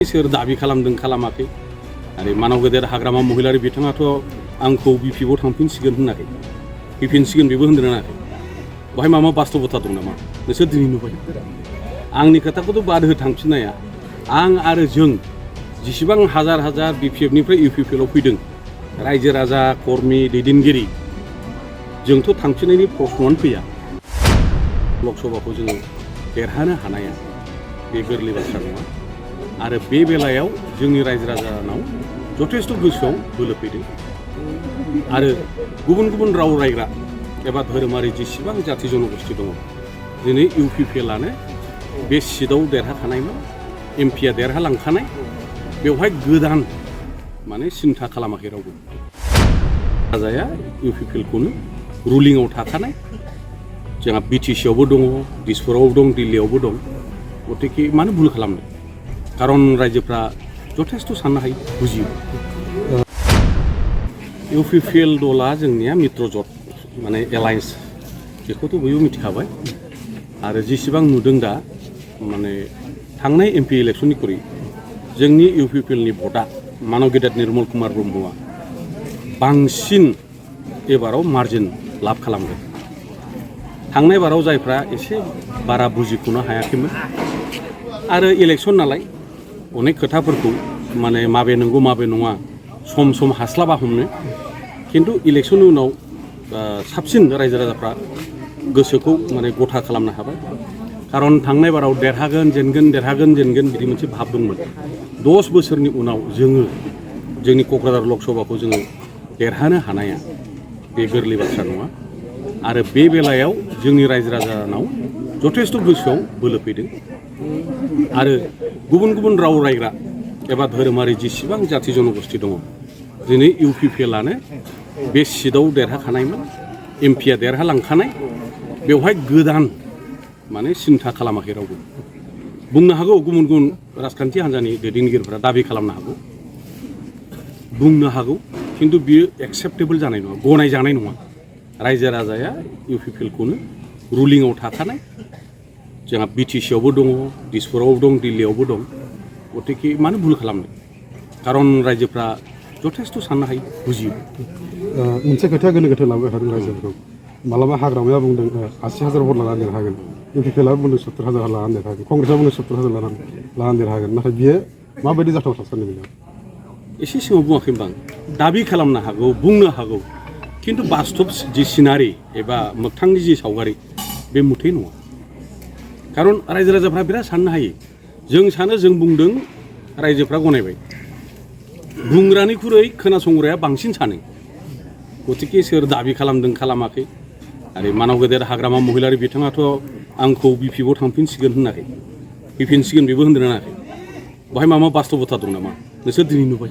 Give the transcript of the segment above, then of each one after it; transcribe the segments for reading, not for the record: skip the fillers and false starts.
सोर दाबि खालामदों खालामाखै आरो मानाव गेदेर हाग्रामा महिलारि बिथाङाथ' आंखौ बिपिएफआव थांफिनसिगोन होनाखै फैफिनसिगोन बेबो होनदों होनाखै बेवहाय माबा बास्तबता दं नामा नोंसोर दिनै नुबाय आंनि खोथाखौथ' बाद हो थांफिननाया आं आरो जों जेसेबां हाजार हाजार बिपिएफनिफ्राय इउपिपिएलआव फैदों रायजो राजा कर्मि दैदेनगिरि जोंथ' थांफिननायनि प्रश्नआनो फैया लकसभाखौ जोङो देरहानो हानाया बे गोरलै बाथ्रा नङा आरो बे बेलायाव जोंनि रायजो राजानाव जथेस्थ' गोसोआव बोलो फैदों आरो गुबुन गुबुन राव रायग्रा एबा धोरोमारि जेसेबां जाथि जनगोष्ठी दङ दिनै इउपिपिएलआनो बे सिटआव देरहाखानायमोन एमपिआ देरहालांखानाय बेवहाय गोदान माने सिन्था खालामाखै रावबो राजाया इउपिपिएलखौनो रुलिंआव थाखानाय जोंहा बिटिसिआवबो दङ दिसपुरावबो दं दिल्लीयावबो दं गतिके मानो भुल खालामनो खारन रायजोफ्रा जथेस्थ' साननो हायो बुजियो इउपिपिएल दला जोंनिया मित्रजोट माने एलायन्स बेखौथ' बयबो मिथिखाबाय आरो जेसेबां नुदों दा माने थांनाय एमपि इलेक्सननिख्रुइ जोंनि इउपिपिएलनि भटआ मानव गेदेर निर्मल कुमार ब्रह्मआ बांसिन एबाराव मार्जिन लाभ खालामदों थांनाय बाराव जायफ्रा एसे बारा बुजिख'नो हायाखैमोन आरो इलेक्सन नालाय अनेक खोथाफोरखौ माने माबे नंगौ माबे नङा सम सम हास्लाबा हमनो खिन्थु इलेक्सननि उनाव साबसिन रायजो राजाफ्रा गोसोखौ माने गथा खालामनो हाबाय खारन थांनाय बाराव देरहागोन जेनगोन देरहागोन जेनगोन बिदि मोनसे भाब दंमोन 10 बोसोरनि उनाव जोङो जोंनि क'क्राझार लकसभाखौ जोङो देरहानो हानाया बे गोरलै बाथ्रा नङा आरो बे बेलायाव जोंनि रायजो राजानाव जथेस्थ' गोसोआव बोलो फैदों आरो गुबुन गुबुन राव रायग्रा एबा धोरोमारि जेसेबां जाथि जनगोष्ठी दङ दिनै इउपिपिएलआनो बे सिटआव देरहाखानायमोन एमपिआ देरहालांखानाय बेवहाय गोदान माने सिन्था खालामाखै रावबो बुंनो हागौ गुबुन गुबुन राजखान्थि हान्जानि दैदेनगिरिफोरा दाबि खालामनो हागौ बुंनो हागौ खिन्थु बियो एक्सेप्टेबल जानाय नङा गनायजानाय नङा रायजो राजाया इउपिपिएलखौनो रुलिंआव थाखानाय जोंहा बिटिसिआवबो दङ दिसपुरावबो दं दिल्लीयावबो दं गतिके मानो भुल खालामनो खारन रायजोफ्रा जथेस्थ' साननो हायो बुजियो मोनसे खोथाया गोनो गोथो लाबोबाय थादों रायजोफोरखौ मालाबा हाग्रामाया बुंदों 80,000 भट लानानै देरहागोन इउपिपिएलआ बुंदों 70,000 लानानै देरहागोन कंग्रेसआ बुंदों 70,000 लानानै देरहागोन नाथाय बियो माबायदि जाथाव साननो बेलायाव एसे सिगाङाव बुङाखै होनबा दाबि खालामनो हागौ बुंनो हागौ खिन्थु बास्तब जि सिनारि एबा मोगथांनि जि सावगारि बे मुथै नङा खारन रायजो राजाफ्रा बिराद साननो हायो जों सानो जों बुंदों रायजोफ्रा गनायबाय बुंग्रानिख्रुइ खोनासंग्राया बांसिन सानो गतिके सोर दाबि खालामदों खालामाखै आरो मानाव गेदेर हाग्रामा महिलारि बिथाङाथ' आंखौ बिपिएफआव थांफिनसिगोन होनाखै फैफिनसिगोन बेबो होनदों होनाखै बेवहाय माबा बास्तबता दं नामा नोंसोर दिनै नुबाय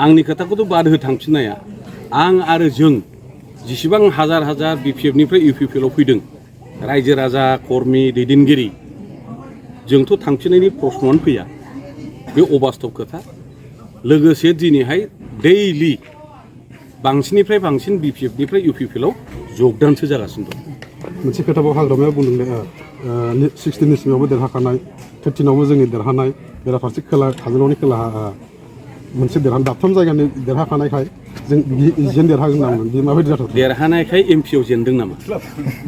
आंनि खोथाखौथ' बाद हो थांफिननाया आं आरो जों जेसेबां हाजार हाजार बिपिएफनिफ्राय इउपिपिएलआव फैदों रायजो राजा कर्मि दैदेनगिरि जोंथ' थांफिननायनि प्रश्नआनो फैया बे अबास्तब खोथा लोगोसे दिनैहाय दैलि बांसिननिफ्राय बांसिन बिपिएफनिफ्राय इउपिपिएलआव जगदानसो जागासिनो दं मोनसे खोथाबाव हाग्रामाया बुंदों 16 सिमावबो देरहाखानाय 13आवबो जोंनि देरहानाय बेराफारसे खोला काजलगावनि खोलाहा मोनसे दाबथाम जायगानि देरहाखानायखाय जों जेन देरहागोन होनना बुंदों बे माबायदि जाथाव देरहानायखाय एमपिआव जेनदों नामा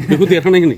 बेखौ देरहानाय होनो